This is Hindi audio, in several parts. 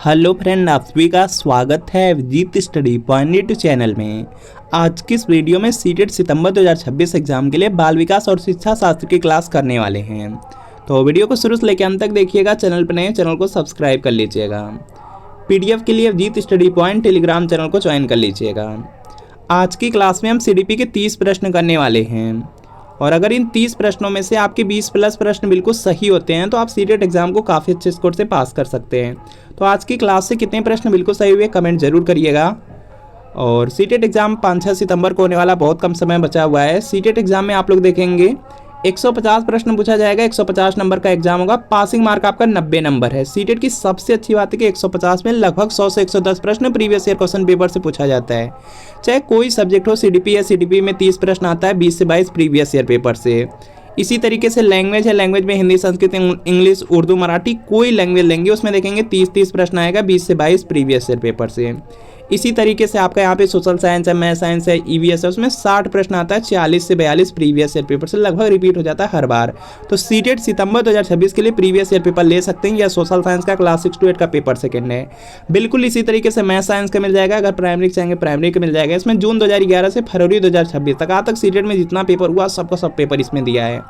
हेलो फ्रेंड, आप सभी का स्वागत है अभिजीत स्टडी पॉइंट चैनल में। आज की इस वीडियो में सीटेट सितंबर 2026 एग्जाम के लिए बाल विकास और शिक्षा शास्त्र की क्लास करने वाले हैं। तो वीडियो को शुरू से लेकर अंत तक देखिएगा। चैनल पर नए चैनल को सब्सक्राइब कर लीजिएगा। पीडीएफ के लिए Abhijeet study point Telegram channel को ज्वाइन कर लीजिएगा। आज की क्लास में हम सीडीपी के 30 प्रश्न करने वाले हैं और अगर इन 30 प्रश्नों में से आपके 20 प्लस प्रश्न बिल्कुल सही होते हैं तो आप सीटेट एग्जाम को काफ़ी अच्छे स्कोर से पास कर सकते हैं। तो आज की क्लास से कितने प्रश्न बिल्कुल सही हुए कमेंट जरूर करिएगा। और सीटेट एग्जाम 5-6 सितंबर को होने वाला, बहुत कम समय बचा हुआ है। सीटेट एग्जाम में आप लोग देखेंगे 150 प्रश्न पूछा जाएगा, 150 नंबर का एग्जाम होगा। पासिंग मार्क आपका 90 नंबर है। सीटेट की सबसे अच्छी बात है कि 150 में लगभग 100 से 110 प्रश्न प्रीवियस ईयर क्वेश्चन पेपर से पूछा जाता है। चाहे कोई सब्जेक्ट हो, सीडीपी या सीडीपी में 30 प्रश्न आता है, 20 से 22 प्रीवियस ईयर पेपर से। इसी तरीके से लैंग्वेज है, लैंग्वेज में हिंदी, संस्कृत, इंग्लिश, उर्दू, मराठी, कोई लैंग्वेज लेंगे उसमें देखेंगे 30 प्रश्न आएगा, 20 से 22 प्रीवियस ईयर पेपर से। इसी तरीके से आपका यहाँ पे सोशल साइंस है, मैथ साइंस है, ईवीएस है, उसमें 60 प्रश्न आता है, 40 से 42 प्रीवियस ईयर पेपर से लगभग रिपीट हो जाता है हर बार। तो सीटेट सितंबर 2026 के लिए प्रीवियस ईयर पेपर ले सकते हैं। या सोशल साइंस का क्लास 6 to 8 का पेपर सेकंड है। बिल्कुल इसी तरीके से मैथ साइंस का मिल जाएगा। अगर प्राइमरी चाहेंगे प्राइमरी का मिल जाएगा। इसमें जून 2011 से फरवरी 2026 तक आज तक सीटेट में जितना पेपर हुआ सबका सब पेपर इसमें दिया है।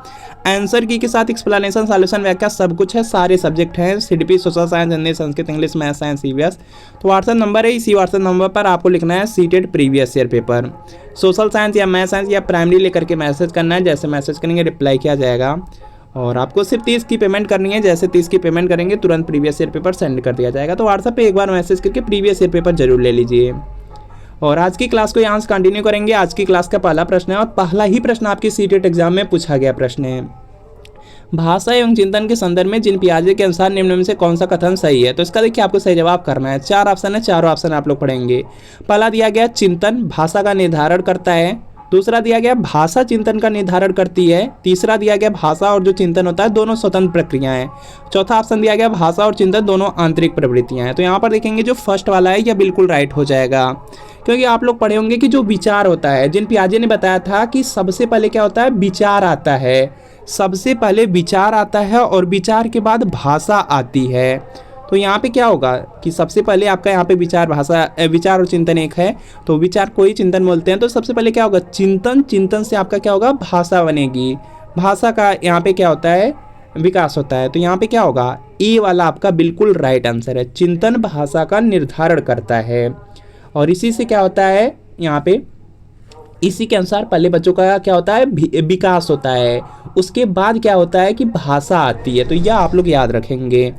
आंसर की के साथ एक्सप्लेनेशन, सॉल्यूशन, व्याख्या सब कुछ है। सारे सब्जेक्ट हैं, CDP, social science, Hindi, Sanskrit, English, math science, EVS. तो व्हाट्सएप नंबर है, इसी व्हाट्सएप नंबर पर आपको लिखना है CTET previous year paper. Social science या मैथ साइंस या प्राइमरी लेकर के मैसेज करना है। जैसे मैसेज करेंगे रिप्लाई किया जाएगा और आपको सिर्फ 30 की पेमेंट करनी है। जैसे 30 की पेमेंट करेंगे तुरंत प्रीवियस ईयर पेपर सेंड कर दिया जाएगा। तो व्हाट्सएप पे एक बार मैसेज करके प्रीवियस ईयर पेपर जरूर ले लीजिए। और आज की क्लास को यहाँ से कंटिन्यू करेंगे। आज की क्लास का पहला प्रश्न है और पहला ही प्रश्न आपकी सीटेट एग्जाम में पूछा गया प्रश्न है। भाषा एवं चिंतन के संदर्भ में जिन पियाजे के अनुसार निम्न में से कौन सा कथन सही है। तो इसका देखिए आपको सही जवाब करना है। 4 ऑप्शन है, चारों ऑप्शन आप लोग पढ़ेंगे। पहला दिया गया चिंतन भाषा का निर्धारण करता है। दूसरा दिया गया भाषा चिंतन का निर्धारण करती है। तीसरा दिया गया भाषा और जो चिंतन होता है दोनों स्वतंत्र प्रक्रियाएं। चौथा ऑप्शन दिया गया भाषा और चिंतन दोनों आंतरिक प्रवृत्तियां हैं। तो यहाँ पर देखेंगे जो फर्स्ट वाला है यह बिल्कुल राइट हो जाएगा, क्योंकि आप लोग पढ़े होंगे कि जो विचार होता है, जिन पियाजे ने बताया था कि सबसे पहले क्या होता है, विचार आता है। सबसे पहले विचार आता है और विचार के बाद भाषा आती है। तो यहाँ पे क्या होगा कि सबसे पहले आपका यहाँ पे विचार, भाषा, विचार और चिंतन एक है। तो विचार को ही चिंतन बोलते हैं। तो सबसे पहले क्या होगा, चिंतन। चिंतन से आपका क्या होगा, भाषा बनेगी। भाषा का यहाँ पे क्या होता है, विकास होता है। तो यहाँ पे क्या होगा, ए वाला आपका बिल्कुल राइट आंसर है। चिंतन भाषा का निर्धारण करता है और इसी से क्या होता है, यहाँ पे इसी के अनुसार पहले बच्चों का क्या होता है, विकास होता है। उसके बाद क्या होता है कि भाषा आती है। तो यह आप लोग याद रखेंगे।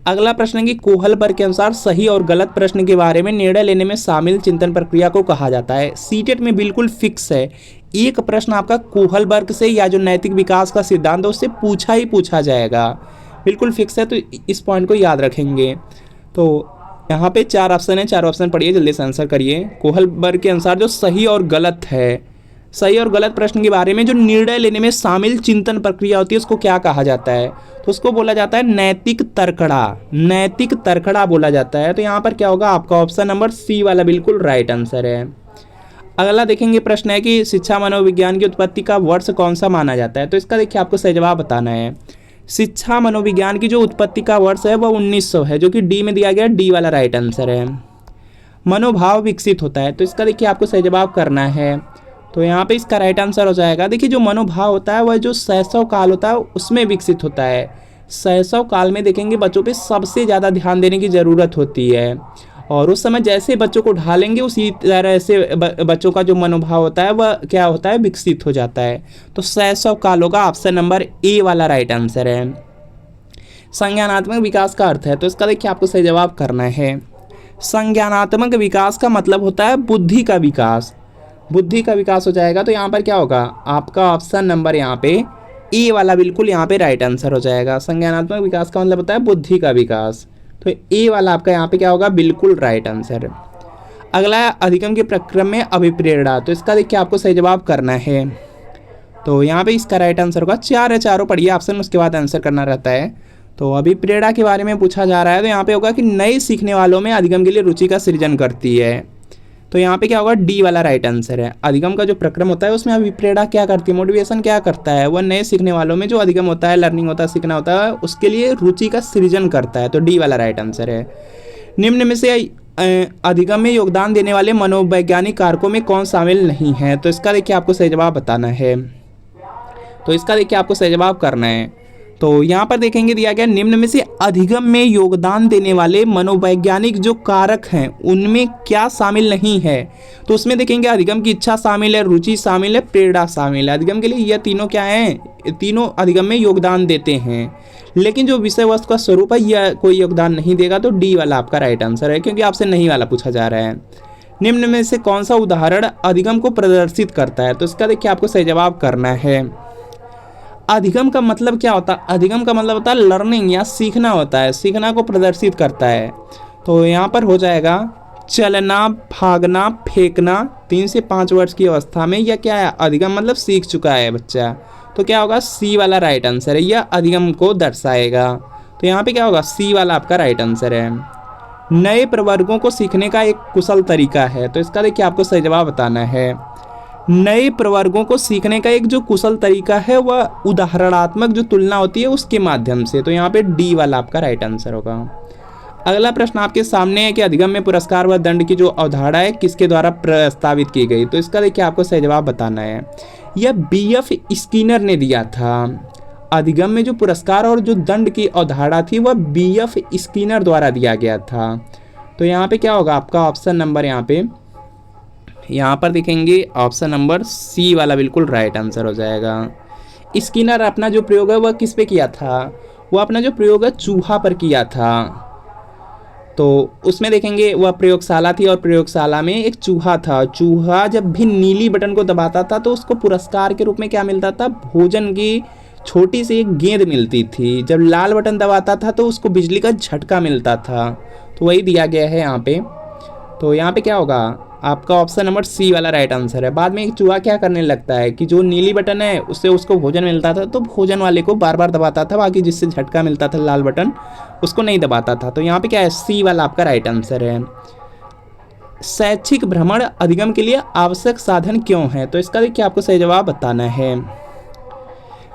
अगला प्रश्न है कि कोहल वर्ग के अनुसार सही और गलत प्रश्न के बारे में निर्णय लेने में शामिल चिंतन प्रक्रिया को कहा जाता है। सीटेट में बिल्कुल फिक्स है, एक प्रश्न आपका कोहल वर्ग से या जो नैतिक विकास का सिद्धांत है उससे पूछा ही पूछा जाएगा। बिल्कुल फिक्स है, तो इस पॉइंट को याद रखेंगे। तो यहाँ पे 4 ऑप्शन है, 4 ऑप्शन पढ़िए, जल्दी से आंसर करिए। कोहल वर्ग के अनुसार जो सही और गलत है, सही और गलत प्रश्न के बारे में जो निर्णय लेने में शामिल चिंतन प्रक्रिया होती है उसको क्या कहा जाता है। तो उसको बोला जाता है नैतिक तर्कड़ा। नैतिक तर्कड़ा बोला जाता है। तो यहाँ पर क्या होगा, आपका ऑप्शन नंबर सी वाला बिल्कुल राइट आंसर है। अगला देखेंगे प्रश्न है कि शिक्षा मनोविज्ञान की उत्पत्ति का वर्ष कौन सा माना जाता है। तो इसका देखिए आपको सही जवाब बताना है। शिक्षा मनोविज्ञान की जो उत्पत्ति का वर्ष है वह 1900 है, जो कि डी में दिया गया, डी वाला राइट आंसर है। मनोभाव विकसित होता है। तो इसका देखिए आपको सही जवाब करना है। तो यहाँ पे इसका राइट आंसर हो जाएगा। देखिए जो मनोभाव होता है वह जो शैशव काल होता है उसमें विकसित होता है। शैशव काल में देखेंगे बच्चों पे सबसे ज़्यादा ध्यान देने की ज़रूरत होती है और उस समय जैसे बच्चों को ढालेंगे उसी तरह से बच्चों का जो मनोभाव होता है वह क्या होता है, विकसित हो जाता है। तो शैशव काल होगा, ऑप्शन नंबर ए वाला राइट आंसर है। संज्ञानात्मक विकास का अर्थ है। तो इसका देखिए आपको सही जवाब करना है। संज्ञानात्मक विकास का मतलब होता है बुद्धि का विकास। बुद्धि का विकास हो जाएगा। तो यहाँ पर क्या होगा, आपका ऑप्शन नंबर यहाँ पे ए वाला बिल्कुल यहाँ पे राइट आंसर हो जाएगा। संज्ञानात्मक विकास का मतलब होता है बुद्धि का विकास। तो ए वाला आपका यहाँ पे क्या होगा, बिल्कुल राइट आंसर। अगला अधिगम के प्रक्रम में अभिप्रेरणा। तो इसका देखिए आपको सही जवाब करना है। तो यहाँ पे इसका राइट आंसर होगा 4 है, चारों पढ़िए ऑप्शन, उसके बाद आंसर करना रहता है। तो अभिप्रेरणा के बारे में पूछा जा रहा है। तो यहाँ पे होगा कि नए सीखने वालों में अधिगम के लिए रुचि का सृजन करती है। तो यहाँ पे क्या होगा, डी वाला राइट आंसर है। अधिगम का जो प्रक्रम होता है उसमें अभिप्रेरणा क्या करती है, मोटिवेशन क्या करता है, वह नए सीखने वालों में जो अधिगम होता है, लर्निंग होता है, सीखना होता है, उसके लिए रुचि का सृजन करता है। तो डी वाला राइट आंसर है। निम्न में से अधिगम में योगदान देने वाले मनोवैज्ञानिक कारकों में कौन शामिल नहीं है। तो इसका देखिए आपको सही जवाब बताना है। तो इसका देखिए आपको सही जवाब करना है। तो यहाँ पर देखेंगे दिया गया निम्न में से अधिगम में योगदान देने वाले मनोवैज्ञानिक जो कारक हैं उनमें क्या शामिल नहीं है। तो उसमें देखेंगे अधिगम की इच्छा शामिल है, रुचि शामिल है, प्रेरणा शामिल है। अधिगम के लिए यह तीनों क्या हैं, तीनों अधिगम में योगदान देते हैं, लेकिन जो विषय वस्तु का स्वरूप है यह कोई योगदान नहीं देगा। तो डी वाला आपका राइट आंसर है, क्योंकि आपसे नहीं वाला पूछा जा रहा है। निम्न में से कौन सा उदाहरण अधिगम को प्रदर्शित करता है। तो इसका देखिए आपको सही जवाब करना है। अधिगम का मतलब क्या होता है, अधिगम का मतलब होता है लर्निंग या सीखना होता है, सीखना को प्रदर्शित करता है। तो यहाँ पर हो जाएगा चलना, भागना, फेंकना 3 से 5 वर्ष की अवस्था में, यह क्या है, अधिगम मतलब सीख चुका है बच्चा। तो क्या होगा, सी वाला राइट आंसर है, यह अधिगम को दर्शाएगा। तो यहाँ पे क्या होगा, सी वाला आपका राइट आंसर है। नए प्रवर्गों को सीखने का एक कुशल तरीका है। तो इसका देखिए आपको सही जवाब बताना है। नए प्रवर्गों को सीखने का एक जो कुशल तरीका है वह उदाहरणात्मक जो तुलना होती है उसके माध्यम से। तो यहाँ पे डी वाला आपका राइट आंसर होगा। अगला प्रश्न आपके सामने है कि अधिगम में पुरस्कार व दंड की जो अवधारणा है किसके द्वारा प्रस्तावित की गई। तो इसका देखिए आपको सही जवाब बताना है। यह BF स्किनर ने दिया था। अधिगम में जो पुरस्कार और जो दंड की अवधारणा थी वह BF स्किनर द्वारा दिया गया था। तो यहाँ पे क्या होगा, आपका ऑप्शन नंबर यहाँ पर देखेंगे ऑप्शन नंबर सी वाला बिल्कुल राइट आंसर हो जाएगा। स्किनर अपना जो प्रयोग है वह किस पे किया था, वह अपना जो प्रयोग है चूहा पर किया था। तो उसमें देखेंगे वह प्रयोगशाला थी और प्रयोगशाला में एक चूहा था। चूहा जब भी नीली बटन को दबाता था तो उसको पुरस्कार के रूप में क्या मिलता था, भोजन की छोटी सी एक गेंद मिलती थी। जब लाल बटन दबाता था तो उसको बिजली का झटका मिलता था। तो वही दिया गया है यहाँ पे। तो यहाँ पे क्या होगा, आपका ऑप्शन नंबर सी वाला राइट आंसर है। बाद में एक चूहा क्या करने लगता है कि जो नीली बटन है उससे उसको भोजन मिलता था, तो भोजन वाले को बार बार दबाता था, बाकी जिससे झटका मिलता था लाल बटन उसको नहीं दबाता था। तो यहाँ पे क्या है, सी वाला आपका राइट आंसर है। शैक्षिक भ्रमण अधिगम के लिए आवश्यक साधन क्यों है। तो इसका देखिए आपको सही जवाब बताना है।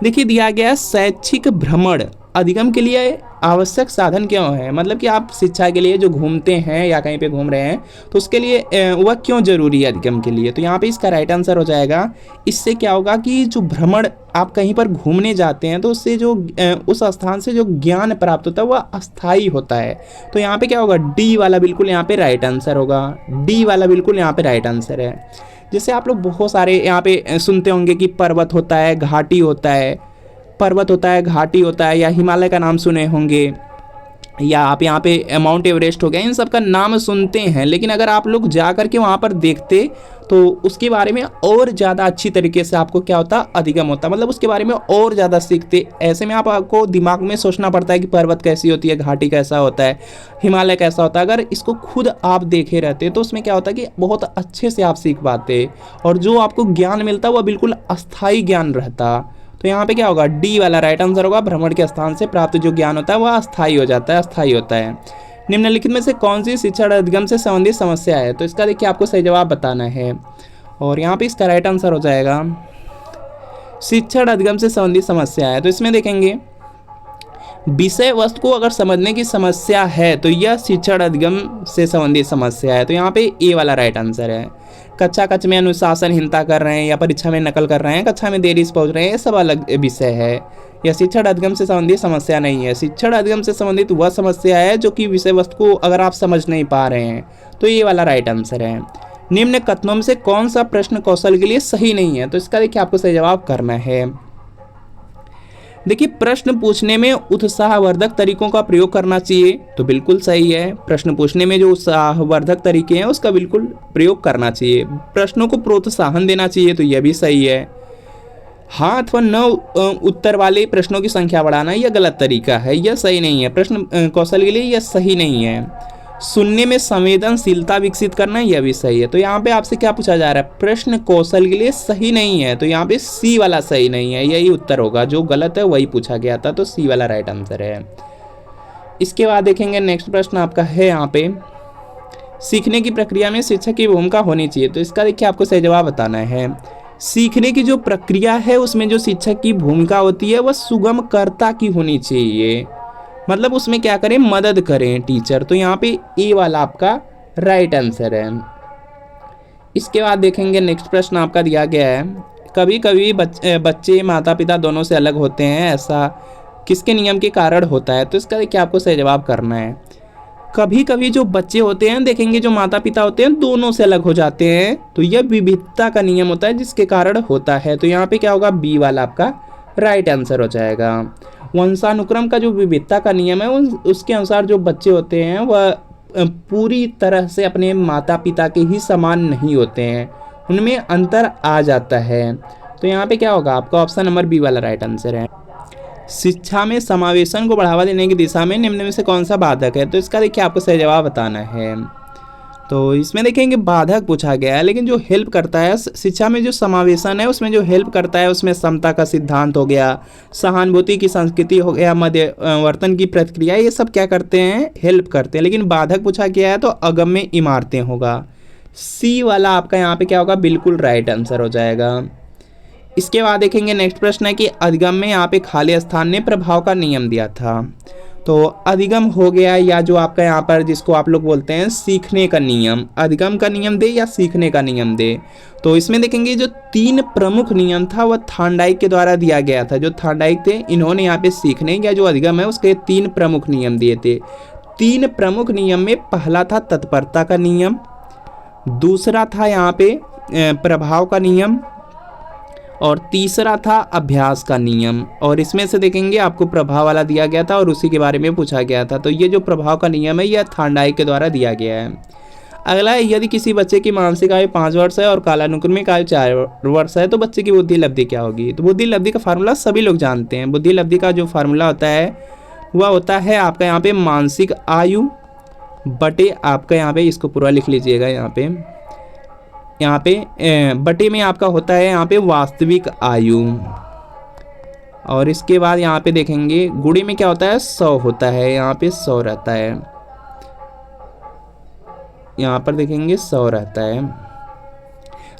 देखिए दिया गया है शैक्षिक भ्रमण अधिगम के लिए आवश्यक साधन क्यों है, मतलब कि आप शिक्षा के लिए जो घूमते हैं या कहीं पे घूम रहे हैं तो उसके लिए वह क्यों जरूरी है अधिगम के लिए। तो यहाँ पे इसका राइट आंसर हो जाएगा। इससे क्या होगा कि जो भ्रमण आप कहीं पर घूमने जाते हैं तो उससे जो उस स्थान से जो ज्ञान प्राप्त होता है वह अस्थायी होता है। तो यहाँ पे क्या होगा, डी वाला बिल्कुल यहाँ पे राइट आंसर होगा। डी वाला बिल्कुल यहाँ पे राइट आंसर है। जैसे आप लोग बहुत सारे यहाँ पे सुनते होंगे कि पर्वत होता है, घाटी होता है, पर्वत होता है, घाटी होता है, या हिमालय का नाम सुने होंगे, या आप यहाँ पे माउंट एवरेस्ट हो गया, इन सब का नाम सुनते हैं। लेकिन अगर आप लोग जा कर के वहाँ पर देखते तो उसके बारे में और ज़्यादा अच्छी तरीके से आपको क्या होता, अधिगम होता, मतलब उसके बारे में और ज़्यादा सीखते। ऐसे में आपको दिमाग में सोचना पड़ता है कि पर्वत कैसी होती है, घाटी कैसा होता है, हिमालय कैसा होता है। अगर इसको खुद आप देखे रहते तो उसमें क्या होता है कि बहुत अच्छे से आप सीख पाते और जो आपको ज्ञान मिलता वह बिल्कुल अस्थायी ज्ञान रहता। तो यहाँ पे क्या होगा, डी वाला राइट आंसर होगा। भ्रमण के स्थान से प्राप्त जो ज्ञान होता है वह अस्थायी हो जाता है, अस्थायी होता है। निम्नलिखित में से कौन सी शिक्षण अधिगम से संबंधित समस्या है। तो इसका देखिए आपको सही जवाब बताना है और यहाँ पे इसका राइट आंसर हो जाएगा शिक्षण अधिगम से संबंधित समस्या है। तो इसमें देखेंगे विषय वस्तु को अगर समझने की समस्या है तो यह शिक्षण अधिगम से संबंधित समस्या है। तो यहाँ पे ए वाला राइट आंसर है। कक्षा कक्ष में अनुशासनहीनता कर रहे हैं या परीक्षा में नकल कर रहे हैं, कक्षा में देरी से पहुंच रहे हैं, ये सब अलग विषय है। यह शिक्षण अधिगम से संबंधित समस्या नहीं है। शिक्षण अधिगम से संबंधित वह समस्या है जो कि विषय वस्तु को अगर आप समझ नहीं पा रहे हैं। तो ये वाला राइट आंसर है। निम्न कथनों में से कौन सा प्रश्न कौशल के लिए सही नहीं है। तो इसका देखिए आपको सही जवाब करना है। देखिए प्रश्न पूछने में उत्साहवर्धक तरीकों का प्रयोग करना चाहिए, तो बिल्कुल सही है। प्रश्न पूछने में जो उत्साहवर्धक तरीके हैं उसका बिल्कुल प्रयोग करना चाहिए। प्रश्नों को प्रोत्साहन देना चाहिए, तो यह भी सही है। हाँ अथवा न उत्तर वाले प्रश्नों की संख्या बढ़ाना यह गलत तरीका है, यह सही नहीं है। प्रश्न कौशल के लिए यह सही नहीं है। सुनने में संवेदनशीलता विकसित करना यह भी सही है। तो यहाँ पे आपसे क्या पूछा जा रहा है, प्रश्न कौशल के लिए सही नहीं है। तो यहाँ पे सी वाला सही नहीं है, यही उत्तर होगा। जो गलत है वही पूछा गया था, तो सी वाला राइट आंसर है। इसके बाद देखेंगे नेक्स्ट प्रश्न आपका है यहाँ पे सीखने की प्रक्रिया में शिक्षक की भूमिका होनी चाहिए। तो इसका देखिए आपको सही जवाब बताना है। सीखने की जो प्रक्रिया है उसमें जो शिक्षक की भूमिका होती है वह सुगमकर्ता की होनी चाहिए, मतलब उसमें क्या करें, मदद करें टीचर। तो यहाँ पे ए वाला आपका राइट आंसर है। इसके बाद देखेंगे नेक्स्ट प्रश्न आपका दिया गया है, कभी कभी बच्चे माता पिता दोनों से अलग होते हैं, ऐसा किसके नियम के कारण होता है। तो इसका देखिए आपको सही जवाब करना है। कभी कभी जो बच्चे होते हैं, देखेंगे जो माता पिता होते हैं दोनों से अलग हो जाते हैं, तो यह विविधता का नियम होता है जिसके कारण होता है। तो यहाँ पे क्या होगा, बी वाला आपका राइट आंसर हो जाएगा। वंशानुक्रम का जो विविधता का नियम है उसके अनुसार जो बच्चे होते हैं वह पूरी तरह से अपने माता पिता के ही समान नहीं होते हैं, उनमें अंतर आ जाता है। तो यहाँ पे क्या होगा, आपका ऑप्शन नंबर बी वाला राइट आंसर है। शिक्षा में समावेशन को बढ़ावा देने की दिशा में निम्न में से कौन सा बाधक है। तो इसका देखिए आपको सही जवाब बताना है। तो इसमें देखेंगे बाधक पूछा गया है, लेकिन जो हेल्प करता है शिक्षा में जो समावेशन है उसमें जो हेल्प करता है उसमें समता का सिद्धांत हो गया, सहानुभूति की संस्कृति हो गया, मध्यवर्तन की प्रतिक्रिया, ये सब क्या करते हैं, हेल्प करते हैं। लेकिन बाधक पूछा गया है तो अगम्य इमारतें होगा। सी वाला आपका यहाँ पे क्या होगा, बिल्कुल राइट आंसर हो जाएगा। इसके बाद देखेंगे नेक्स्ट प्रश्न है कि अधिगम में यहाँ पे खाली स्थान ने प्रभाव का नियम दिया था। तो अधिगम हो गया, या जो आपका यहाँ पर जिसको आप लोग बोलते हैं सीखने का नियम, अधिगम का नियम दे या सीखने का नियम दे। तो इसमें देखेंगे जो 3 प्रमुख नियम था वह थार्नडाइक के द्वारा दिया गया था। जो थार्नडाइक थे इन्होंने यहाँ पे सीखने या जो अधिगम है उसके 3 प्रमुख नियम दिए थे। 3 प्रमुख नियम में पहला था तत्परता का नियम, दूसरा था यहाँ पे प्रभाव का नियम, और तीसरा था अभ्यास का नियम। और इसमें से देखेंगे आपको प्रभाव वाला दिया गया था और उसी के बारे में पूछा गया था। तो ये जो प्रभाव का नियम है यह थार्नडाइक के द्वारा दिया गया है। अगला है, यदि किसी बच्चे की मानसिक आयु 5 वर्ष है और कालानुक्रमिक आयु 4 वर्ष है तो बच्चे की बुद्धि लब्धि क्या होगी। तो बुद्धि लब्धि का फार्मूला सभी लोग जानते हैं। बुद्धि लब्धि का जो फार्मूला होता है वह होता है आपका यहाँ पे मानसिक आयु बटे आपका यहाँ पे, इसको पूरा लिख लीजिएगा यहाँ पे बटे में आपका होता है यहाँ पे वास्तविक आयु, और इसके बाद यहाँ पे देखेंगे गुणे में क्या होता है, 100 होता है, यहाँ पे 100 रहता है, यहाँ पर देखेंगे 100 रहता है।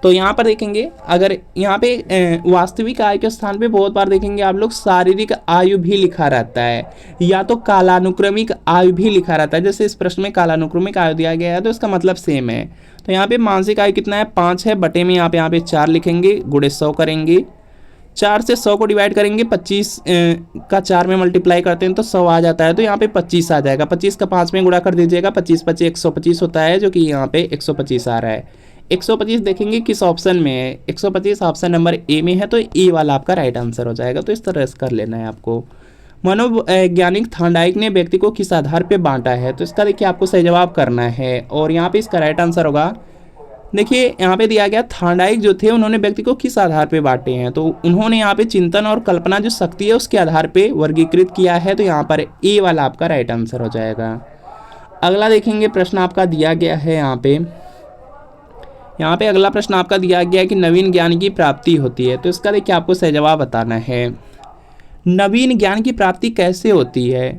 तो यहाँ पर देखेंगे अगर यहाँ पे वास्तविक आयु के स्थान पे बहुत बार देखेंगे आप लोग शारीरिक आयु भी लिखा रहता है या तो कालानुक्रमिक आयु भी लिखा रहता है। जैसे इस प्रश्न में कालानुक्रमिक आयु दिया गया है तो इसका मतलब सेम है। तो यहाँ पे मानसिक आयु कितना है, 5 है, बटे में यहाँ पे 4 लिखेंगे, गुणे 100 करेंगे, 4 से 100 को डिवाइड करेंगे, 25 का 4 में मल्टीप्लाई करते हैं तो 100 आ जाता है। तो यहाँ पे 25 आ जाएगा, 25 का 5 में गुणा कर दीजिएगा, 25 25 125 होता है, जो कि यहाँ पे 125 आ रहा है। 125 देखेंगे किस ऑप्शन में है, 125 ऑप्शन नंबर ए में है, तो ए वाला आपका राइट आंसर हो जाएगा। तो इस तरह से कर लेना है आपको। मनोवैज्ञानिक थार्नडाइक ने व्यक्ति को किस आधार पे बांटा है। तो इसका देखिए आपको सही जवाब करना है, और यहाँ पे इसका राइट आंसर होगा, देखिए यहाँ पे दिया गया थार्नडाइक जो थे उन्होंने व्यक्ति को किस आधार पे बांटे हैं। तो उन्होंने यहाँ पे चिंतन और कल्पना जो शक्ति है उसके आधार पे वर्गीकृत किया है। तो यहाँ पर ए वाला आपका राइट आंसर हो जाएगा। अगला देखेंगे प्रश्न आपका दिया गया है यहाँ पे अगला प्रश्न आपका दिया गया है कि नवीन ज्ञान की प्राप्ति होती है। तो इसका देखिए आपको सही जवाब बताना है। नवीन ज्ञान की प्राप्ति कैसे होती है,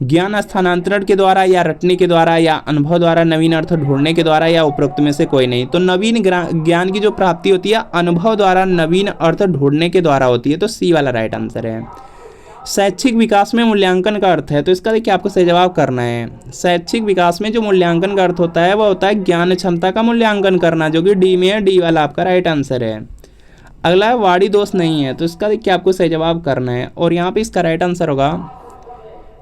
ज्ञान स्थानांतरण के द्वारा या रटने के द्वारा या अनुभव द्वारा, नवीन अर्थ ढूंढने के द्वारा, या उपरोक्त में से कोई नहीं। तो नवीन ज्ञान की जो प्राप्ति होती है अनुभव द्वारा, नवीन अर्थ ढूंढने के द्वारा होती है। तो सी वाला राइट आंसर है। शैक्षिक विकास में मूल्यांकन का अर्थ है। तो इसका देखिए आपको सही जवाब करना है। शैक्षिक विकास में जो मूल्यांकन का अर्थ होता है वह होता है ज्ञान क्षमता का मूल्यांकन करना, जो कि डी में है, डी वाला आपका राइट आंसर है। अगला है वाणी दोष नहीं है। तो इसका देखिए आपको सही जवाब करना है, और यहाँ पे इसका राइट आंसर होगा,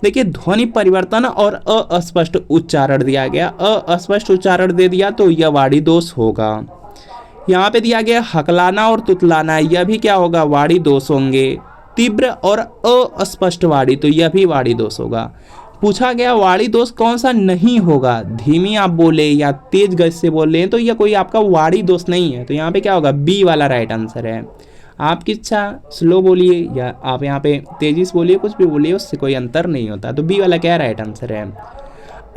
देखिए ध्वनि परिवर्तन और अस्पष्ट उच्चारण दिया गया, अस्पष्ट उच्चारण दे दिया तो यह वाणी दोष होगा। यहाँ पे दिया गया हकलाना और तुतलाना, यह भी क्या होगा, वाणी दोष होंगे। तीव्र और अस्पष्ट वाणी, तो यह भी वाणी दोष होगा। पूछा गया वाणी दोष कौन सा नहीं होगा, धीमी आप बोले या तेज गति से बोल रहे हैं तो यह कोई आपका वाणी दोष नहीं है। तो यहाँ पे क्या होगा, बी वाला राइट आंसर है। आपकी इच्छा, स्लो बोलिए या आप यहाँ पे तेजी से बोलिए, कुछ भी बोलिए, उससे कोई अंतर नहीं होता। तो बी वाला क्या राइट आंसर है।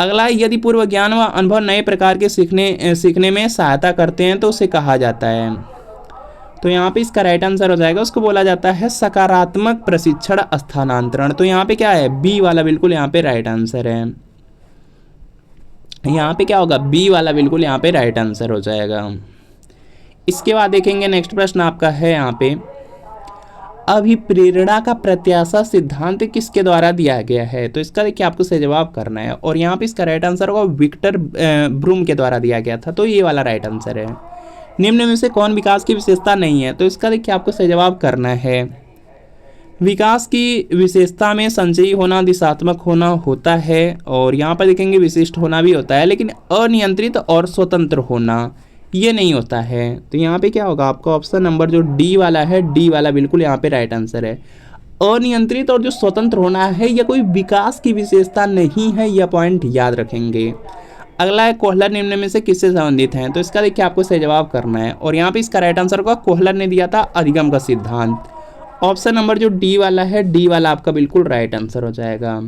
अगला, यदि पूर्व ज्ञान व अनुभव नए प्रकार के सीखने में सहायता करते हैं तो उसे कहा जाता है। तो यहाँ पे इसका राइट आंसर हो जाएगा, उसको बोला जाता है सकारात्मक प्रशिक्षण स्थानांतरण। तो यहाँ पे क्या है, बी वाला बिल्कुल यहाँ पे राइट आंसर है। यहाँ पे क्या होगा, बी वाला बिल्कुल यहाँ पे राइट आंसर हो जाएगा। इसके बाद देखेंगे नेक्स्ट प्रश्न आपका है यहाँ पे, अभिप्रेरणा का प्रत्याशा सिद्धांत किसके द्वारा दिया गया है? तो इसका देखिए आपको सही जवाब करना है, और यहाँ पे इसका राइट आंसर होगा विक्टर ब्रूम के द्वारा दिया गया था, तो ये वाला राइट आंसर है। निम्न में से कौन विकास की विशेषता नहीं है? तो इसका देखिए आपको सही जवाब करना है, विकास की विशेषता में संचयी होना, दिशात्मक होना होता है, और यहाँ पर देखेंगे विशिष्ट होना भी होता है, लेकिन अनियंत्रित और स्वतंत्र होना ये नहीं होता है। तो यहाँ पे क्या होगा, आपका ऑप्शन नंबर जो डी वाला है, डी वाला बिल्कुल यहाँ पे राइट आंसर है। अनियंत्रित और जो स्वतंत्र होना है यह कोई विकास की विशेषता नहीं है, यह पॉइंट याद रखेंगे। अगला है, कोहलर निम्न में से किससे संबंधित हैं? तो इसका देखिए आपको सही जवाब करना है, और यहाँ पे इसका राइट आंसर होगा, कोहलर ने दिया था अधिगम का सिद्धांत। ऑप्शन नंबर जो डी वाला है, डी वाला आपका बिल्कुल राइट आंसर हो जाएगा।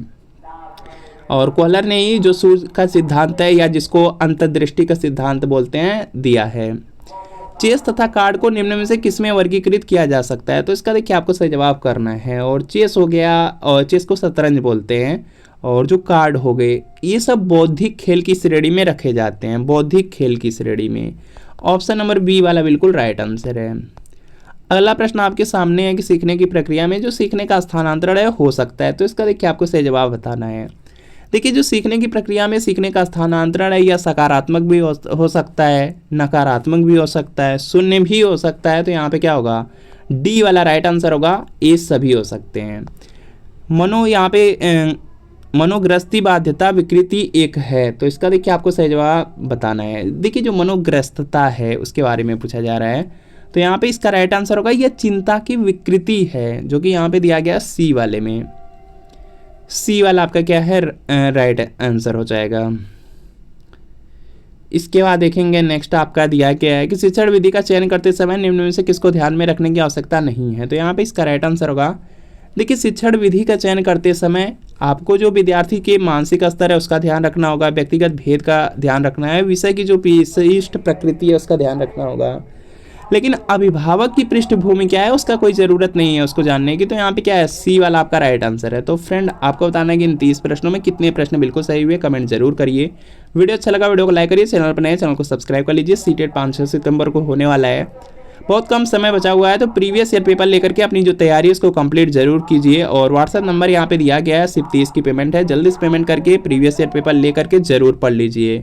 और कोहलर ने ही जो सूर्य का सिद्धांत है, या जिसको अंतर्दृष्टि का सिद्धांत बोलते हैं, दिया है। चेस तथा कार्ड को निम्न में से किसमें वर्गीकृत किया जा सकता है? तो इसका देखिए आपको सही जवाब करना है, और चेस हो गया, और चेस को शतरंज बोलते हैं, और जो कार्ड हो गए ये सब बौद्धिक खेल की श्रेणी में रखे जाते हैं, बौद्धिक खेल की श्रेणी में। ऑप्शन नंबर बी वाला बिल्कुल राइट आंसर है। अगला प्रश्न आपके सामने है कि सीखने की प्रक्रिया में जो सीखने का स्थानांतरण है हो सकता है? तो इसका देखिए आपको सही जवाब बताना है। देखिए, जो सीखने की प्रक्रिया में सीखने का स्थानांतरण है, यह सकारात्मक भी हो सकता है, नकारात्मक भी हो सकता है, शून्य भी हो सकता है। तो यहाँ पे क्या होगा, डी वाला राइट आंसर होगा, ये सभी हो सकते हैं। यहाँ पे मनोग्रस्ती बाध्यता विकृति एक है, तो इसका देखिए आपको सही जवाब बताना है। देखिए, जो मनोग्रस्तता है उसके बारे में पूछा जा रहा है, तो यहाँ पे इसका राइट आंसर होगा, यह चिंता की विकृति है, जो कि यहाँ पे दिया गया सी वाले में। सी वाला आपका क्या है, राइट आंसर हो जाएगा। इसके बाद देखेंगे नेक्स्ट आपका दिया गया है कि शिक्षण विधि का चयन करते समय निम्न में से किसको ध्यान में रखने की आवश्यकता नहीं है? तो यहाँ पे इसका राइट आंसर होगा, देखिए, शिक्षण विधि का चयन करते समय आपको जो विद्यार्थी के मानसिक स्तर है उसका ध्यान रखना होगा, व्यक्तिगत भेद का ध्यान रखना है, विषय की जो विशिष्ट प्रकृति है उसका ध्यान रखना होगा, लेकिन अभिभावक की पृष्ठभूमि क्या है उसका कोई ज़रूरत नहीं है उसको जानने की। तो यहाँ पे क्या है, सी वाला आपका राइट आंसर है। तो फ्रेंड, आपको बताना है कि इन 30 प्रश्नों में कितने प्रश्न बिल्कुल सही हुए, कमेंट जरूर करिए। वीडियो अच्छा लगा वीडियो को लाइक करिए, चैनल पर नए चैनल को सब्सक्राइब कर लीजिए। सीटेट 5-6 सितंबर को होने वाला है, बहुत कम समय बचा हुआ है, तो प्रीवियस ईयर पेपर लेकर के अपनी जो तैयारी है उसको कंप्लीट जरूर कीजिए। और व्हाट्सएप नंबर यहाँ पे दिया गया है, सिर्फ 30 की पेमेंट है, जल्दी से पेमेंट करके प्रीवियस ईयर पेपर लेकर के जरूर पढ़ लीजिए।